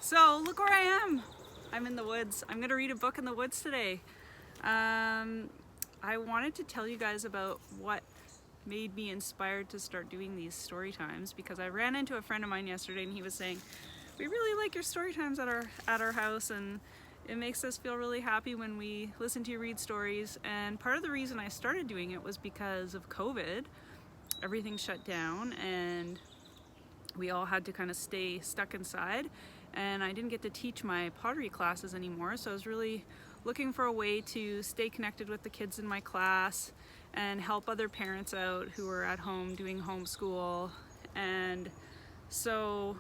So look where I am. I'm in the woods. I'm gonna read a book in the woods today. I wanted to tell you guys about what made me inspired to start doing these story times, because I ran into a friend of mine yesterday and he was saying, we really like your story times at our house, and it makes us feel really happy when we listen to you read stories. And part of the reason I started doing it was because of COVID. Everything shut down and we all had to kind of stay stuck inside, and I didn't get to teach my pottery classes anymore, so I was really looking for a way to stay connected with the kids in my class and help other parents out who are at home doing homeschool. And so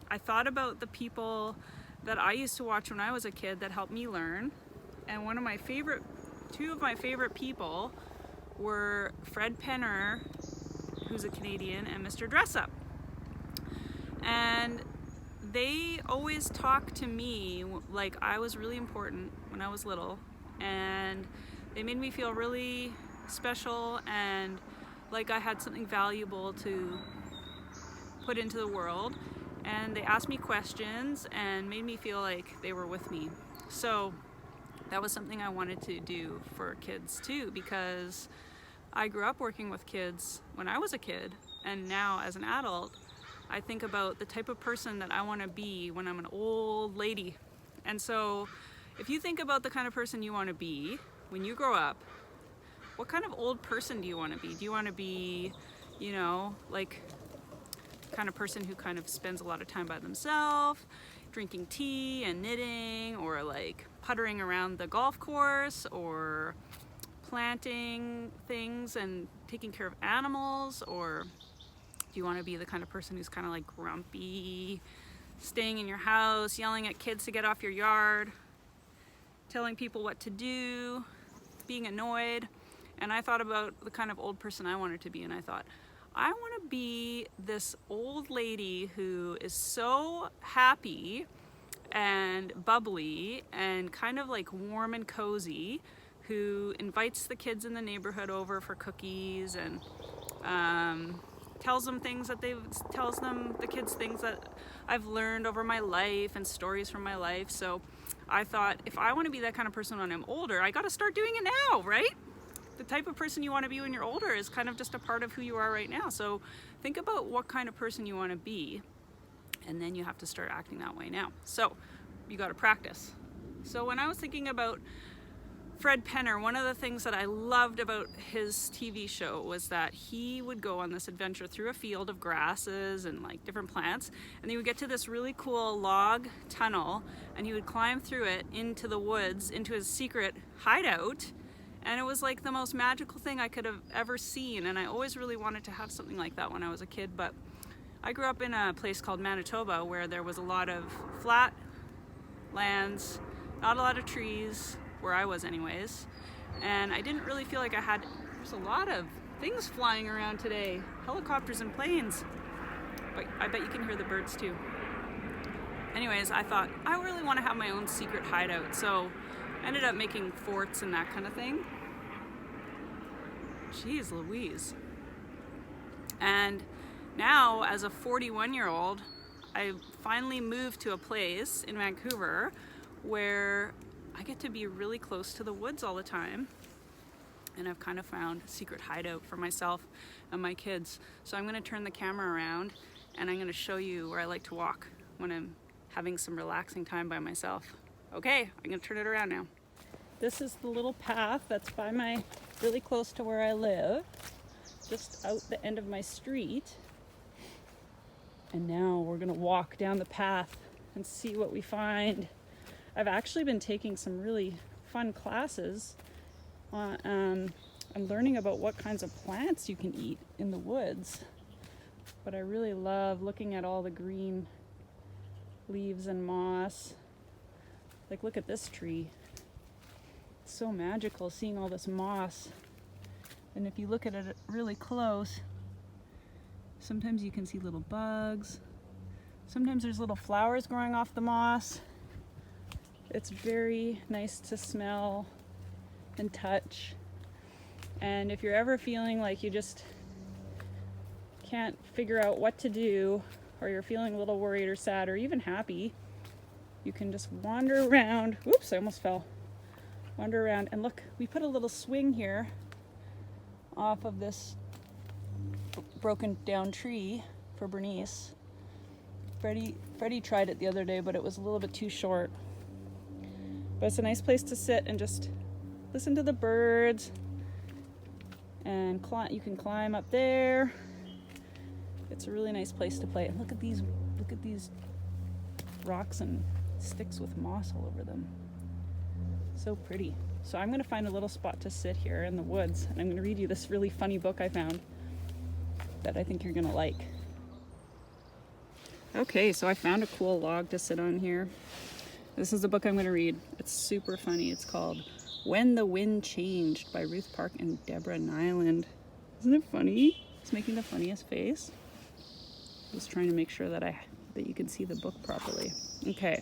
I thought about the people that I used to watch when I was a kid that helped me learn, and two of my favorite people were Fred Penner, who's a Canadian, and Mr. Dressup. And they always talked to me like I was really important when I was little, and they made me feel really special and like I had something valuable to put into the world. And they asked me questions and made me feel like they were with me. So that was something I wanted to do for kids too, because I grew up working with kids when I was a kid, and now as an adult I think about the type of person that I want to be when I'm an old lady. And so if you think about the kind of person you want to be when you grow up, what kind of old person do you want to be? Do you want to be, like kind of person who kind of spends a lot of time by themselves, drinking tea and knitting, or like puttering around the golf course, or planting things and taking care of animals? Or do you want to be the kind of person who's kind of like grumpy, staying in your house, yelling at kids to get off your yard, telling people what to do, being annoyed? And I thought about the kind of old person I wanted to be, and I thought, I want to be this old lady who is so happy and bubbly and kind of like warm and cozy, who invites the kids in the neighborhood over for cookies and tells the kids things that I've learned over my life and stories from my life. So I thought, if I want to be that kind of person when I'm older, I got to start doing it now, right? The type of person you want to be when you're older is kind of just a part of who you are right now. So think about what kind of person you want to be, and then you have to start acting that way now. So you got to practice. So when I was thinking about Fred Penner, one of the things that I loved about his TV show was that he would go on this adventure through a field of grasses and like different plants, and he would get to this really cool log tunnel, and he would climb through it into the woods, into his secret hideout. And it was like the most magical thing I could have ever seen, and I always really wanted to have something like that when I was a kid. But I grew up in a place called Manitoba where there was a lot of flat lands, not a lot of trees, where I was anyways, and I didn't really feel like there's a lot of things flying around today, helicopters and planes, but I bet you can hear the birds too. Anyways, I thought I really want to have my own secret hideout, so I ended up making forts and that kind of thing. Jeez Louise. And now, as a 41-year-old, I finally moved to a place in Vancouver where I get to be really close to the woods all the time, and I've kind of found a secret hideout for myself and my kids. So I'm going to turn the camera around and I'm going to show you where I like to walk when I'm having some relaxing time by myself. Okay, I'm going to turn it around now. This is the little path that's really close to where I live, just out the end of my street. And now we're going to walk down the path and see what we find. I've actually been taking some really fun classes. I'm learning about what kinds of plants you can eat in the woods. But I really love looking at all the green leaves and moss. Like, look at this tree. It's so magical seeing all this moss. And if you look at it really close, sometimes you can see little bugs. Sometimes there's little flowers growing off the moss. It's very nice to smell and touch. And if you're ever feeling like you just can't figure out what to do, or you're feeling a little worried or sad or even happy, You can just wander around. Oops, I almost fell. Wander around, and look, we put a little swing here off of this broken down tree for Bernice. Freddie tried it the other day, but it was a little bit too short. But it's a nice place to sit and just listen to the birds. And you can climb up there. It's a really nice place to play. And look at these rocks and sticks with moss all over them. So pretty. So I'm going to find a little spot to sit here in the woods, and I'm going to read you this really funny book I found that I think you're going to like. Okay, so I found a cool log to sit on here. This is the book I'm going to read. It's super funny. It's called When the Wind Changed by Ruth Park and Deborah Niland. Isn't it funny? It's making the funniest face. Just trying to make sure that you can see the book properly. Okay.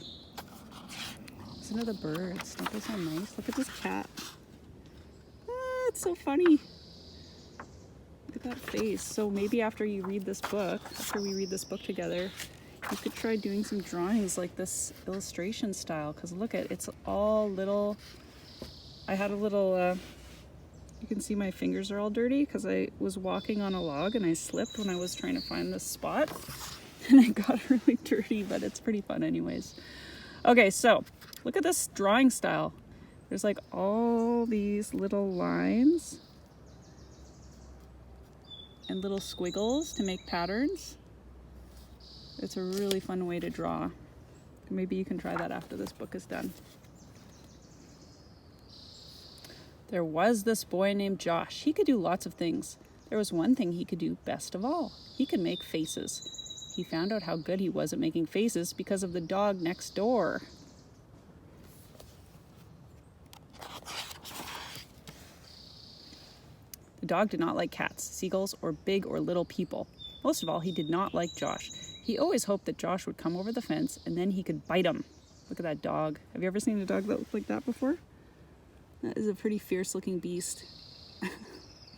Listen to the birds. Don't they sound nice? Look at this cat. Ah, it's so funny. Look at that face. So maybe after we read this book together, you could try doing some drawings like this illustration style, because look at it's all little. I had a little you can see my fingers are all dirty because I was walking on a log and I slipped when I was trying to find this spot and I got really dirty, but it's pretty fun anyways. Okay, so look at this drawing style. There's like all these little lines and little squiggles to make patterns. It's a really fun way to draw. Maybe you can try that after this book is done. There was this boy named Josh. He could do lots of things. There was one thing he could do best of all. He could make faces. He found out how good he was at making faces because of the dog next door. The dog did not like cats, seagulls, or big or little people. Most of all, he did not like Josh. He always hoped that Josh would come over the fence and then he could bite him. Look at that dog. Have you ever seen a dog that looked like that before? That is a pretty fierce looking beast.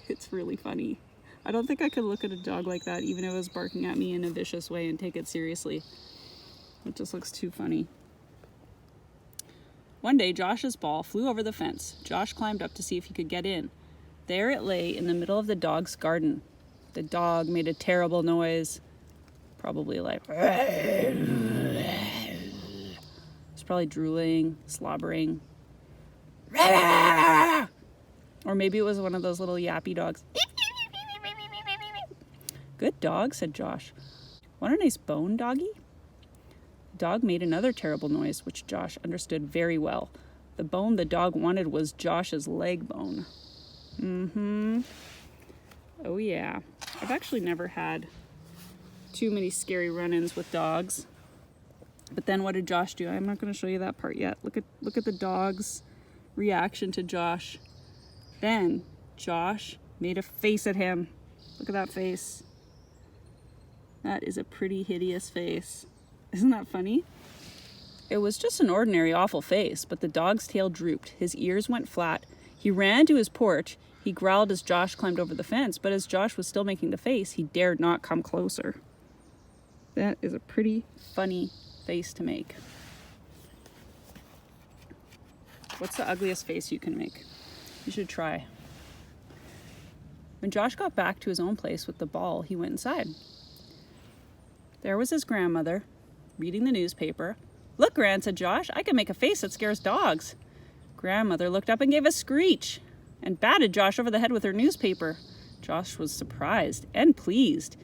It's really funny. I don't think I could look at a dog like that even if it was barking at me in a vicious way and take it seriously. It just looks too funny. One day, Josh's ball flew over the fence. Josh climbed up to see if he could get in. There it lay in the middle of the dog's garden. The dog made a terrible noise. Probably like... It's probably drooling, slobbering. Or maybe it was one of those little yappy dogs. Good dog, said Josh. Want a nice bone, doggy? The dog made another terrible noise, which Josh understood very well. The bone the dog wanted was Josh's leg bone. Oh yeah. I've actually never had too many scary run-ins with dogs. But then what did Josh do? I'm not going to show you that part yet. Look at the dog's reaction to Josh. Then Josh made a face at him. Look at that face. That is a pretty hideous face. Isn't that funny? It was just an ordinary awful face, but the dog's tail drooped. His ears went flat. He ran to his porch. He growled as Josh climbed over the fence, but as Josh was still making the face, he dared not come closer. That is a pretty funny face to make. What's the ugliest face you can make? You should try. When Josh got back to his own place with the ball, he went inside. There was his grandmother, reading the newspaper. Look, Gran, said Josh, I can make a face that scares dogs. Grandmother looked up and gave a screech and batted Josh over the head with her newspaper. Josh was surprised and pleased.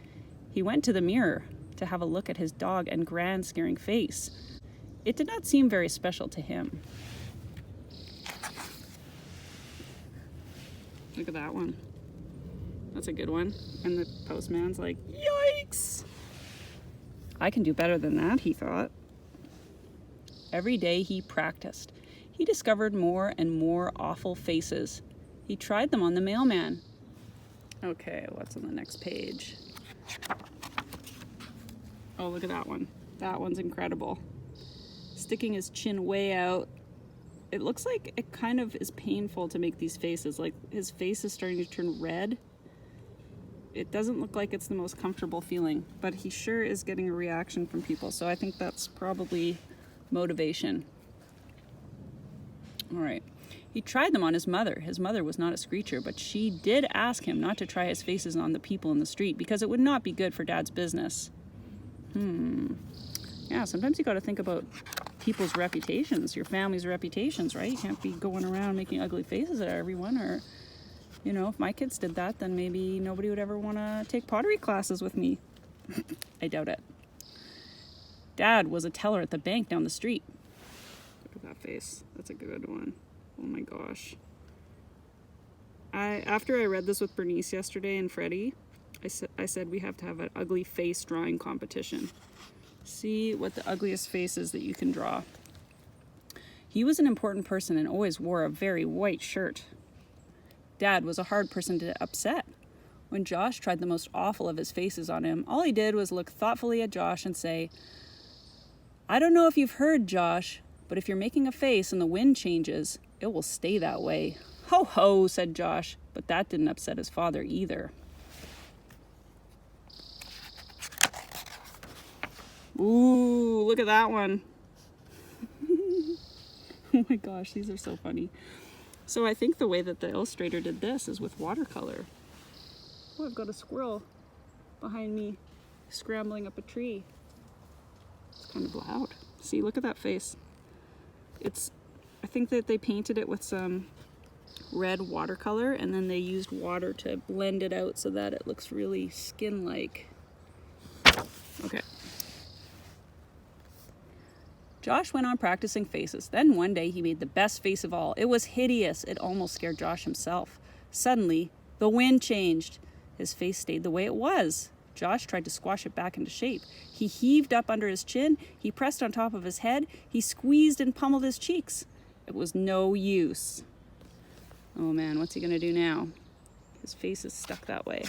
He went to the mirror to have a look at his dog and Gran's scaring face. It did not seem very special to him. Look at that one. That's a good one. And the postman's like, yikes! I can do better than that, he thought. Every day he practiced. He discovered more and more awful faces. He tried them on the mailman. Okay, what's on the next page? Oh, look at that one. That one's incredible. Sticking his chin way out. It looks like it kind of is painful to make these faces. Like his face is starting to turn red. It doesn't look like it's the most comfortable feeling, but he sure is getting a reaction from people. So I think that's probably motivation. All right. He tried them on his mother. His mother was not a screecher, but she did ask him not to try his faces on the people in the street because it would not be good for Dad's business. Yeah, sometimes you got to think about people's reputations, your family's reputations, right? You can't be going around making ugly faces at everyone, or, you know, if my kids did that, then maybe nobody would ever want to take pottery classes with me. I doubt it. Dad was a teller at the bank down the street. Look at that face. That's a good one. Oh my gosh. After I read this with Bernice yesterday and Freddie, I said we have to have an ugly face drawing competition. See what the ugliest face is that you can draw. He was an important person and always wore a very white shirt. Dad was a hard person to upset. When Josh tried the most awful of his faces on him, all he did was look thoughtfully at Josh and say, "I don't know if you've heard, Josh, but if you're making a face and the wind changes, it will stay that way." "Ho ho," said Josh, but that didn't upset his father either. Ooh, look at that one. Oh my gosh, these are so funny. So I think the way that the illustrator did this is with watercolor. Oh, I've got a squirrel behind me scrambling up a tree. It's kind of loud. See, look at that face. I think that they painted it with some red watercolor and then they used water to blend it out so that it looks really skin-like. Okay. Josh went on practicing faces. Then one day he made the best face of all. It was hideous. It almost scared Josh himself. Suddenly, the wind changed. His face stayed the way it was. Josh tried to squash it back into shape. He heaved up under his chin. He pressed on top of his head. He squeezed and pummeled his cheeks. It was no use. Oh man, what's he gonna do now? His face is stuck that way.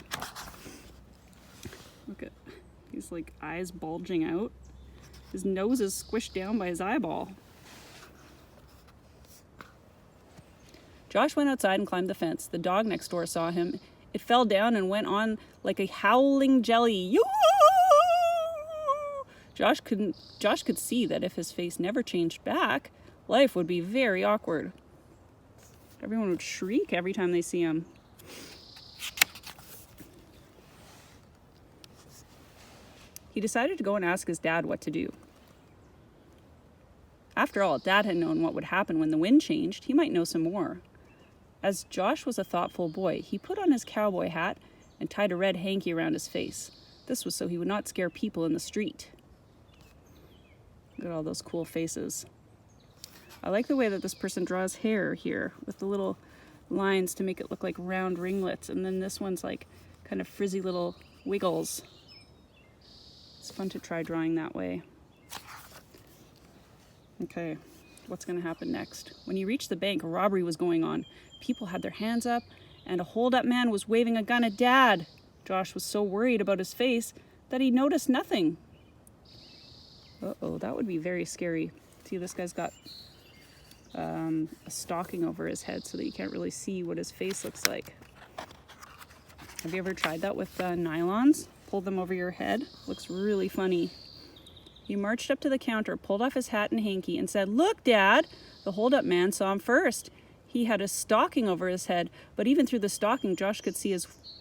Look at, he's like eyes bulging out. His nose is squished down by his eyeball. Josh went outside and climbed the fence. The dog next door saw him. It fell down and went on like a howling jelly. Yoo! Josh could see that if his face never changed back, life would be very awkward. Everyone would shriek every time they see him. He decided to go and ask his dad what to do. After all, Dad had known what would happen when the wind changed. He might know some more. As Josh was a thoughtful boy, he put on his cowboy hat and tied a red hanky around his face. This was so he would not scare people in the street. Look at all those cool faces. I like the way that this person draws hair here with the little lines to make it look like round ringlets. And then this one's like kind of frizzy little wiggles. It's fun to try drawing that way. Okay, what's going to happen next? When he reached the bank, a robbery was going on. People had their hands up, and a hold-up man was waving a gun at Dad. Josh was so worried about his face that he noticed nothing. Uh-oh, that would be very scary. See, this guy's got a stocking over his head so that you can't really see what his face looks like. Have you ever tried that with nylons? Pull them over your head. Looks really funny. He marched up to the counter, pulled off his hat and hanky, and said, "Look, Dad!" The hold-up man saw him first. He had a stocking over his head, but even through the stocking, Josh could see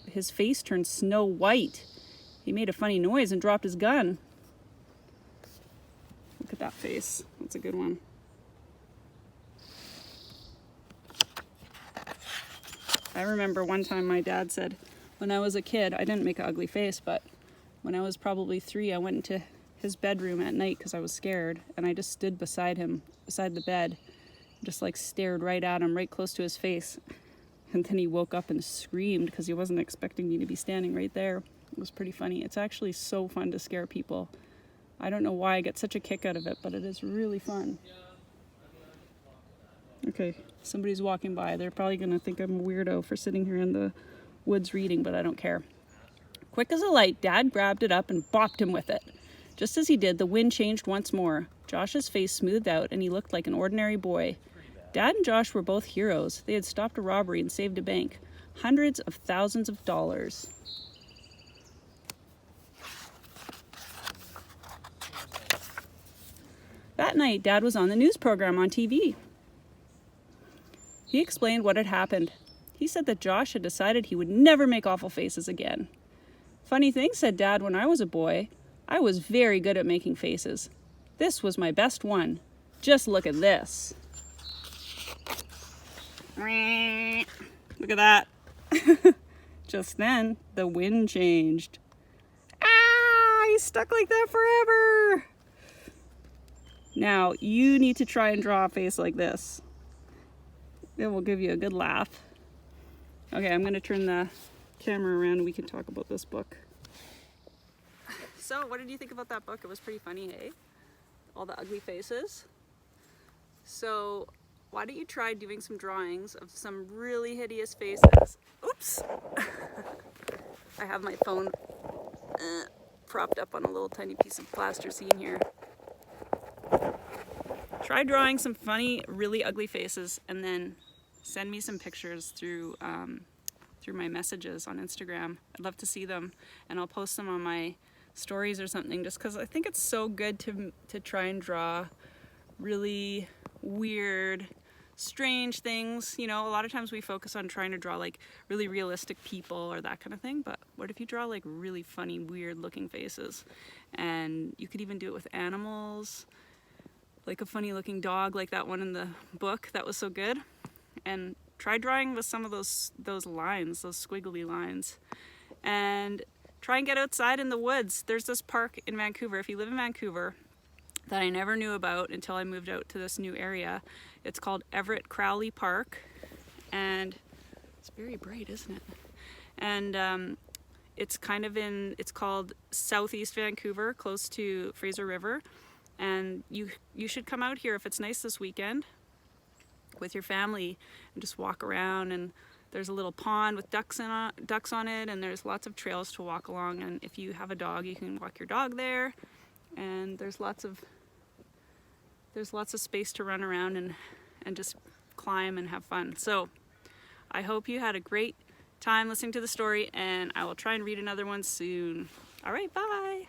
his face turn snow white. He made a funny noise and dropped his gun. Look at that face. That's a good one. I remember one time my dad said, when I was a kid, I didn't make an ugly face, but when I was probably 3, I went into his bedroom at night because I was scared, and I just stood beside him, beside the bed, just like stared right at him, right close to his face. And then he woke up and screamed because he wasn't expecting me to be standing right there. It was pretty funny. It's actually so fun to scare people. I don't know why I get such a kick out of it, but it is really fun. Okay, somebody's walking by. They're probably going to think I'm a weirdo for sitting here in the woods reading, but I don't care. Quick as a light, Dad grabbed it up and bopped him with it. Just as he did, the wind changed once more. Josh's face smoothed out, and he looked like an ordinary boy. Dad and Josh were both heroes. They had stopped a robbery and saved a bank. Hundreds of thousands of dollars. That That night, Dad was on the news program on TV. He explained what had happened. He said that Josh had decided he would never make awful faces again. Funny thing, said Dad, when I was a boy, I was very good at making faces. This was my best one. Just look at this. Look at that. Just then, the wind changed. Ah, he's stuck like that forever. Now, you need to try and draw a face like this. It will give you a good laugh. Okay, I'm going to turn the camera around and we can talk about this book. So, what did you think about that book? It was pretty funny, hey? All the ugly faces. So, why don't you try doing some drawings of some really hideous faces? Oops! I have my phone propped up on a little tiny piece of plasticine here. Try drawing some funny, really ugly faces and then send me some pictures through my messages on Instagram. I'd love to see them, and I'll post them on my stories or something, just because I think it's so good to try and draw really weird, strange things. You know, a lot of times we focus on trying to draw like really realistic people or that kind of thing, but what if you draw like really funny, weird looking faces? And you could even do it with animals, like a funny looking dog like that one in the book that was so good. And try drawing with some of those lines, those squiggly lines. And try and get outside in the woods. There's this park in Vancouver, if you live in Vancouver, that I never knew about until I moved out to this new area. It's called Everett Crowley Park, and it's very bright, isn't it? And it's called Southeast Vancouver, close to Fraser River. And you should come out here if it's nice this weekend with your family and just walk around. And there's a little pond with ducks on it, and there's lots of trails to walk along. And if you have a dog, you can walk your dog there. And there's lots of space to run around and just climb and have fun. So I hope you had a great time listening to the story, and I will try and read another one soon. All right, bye.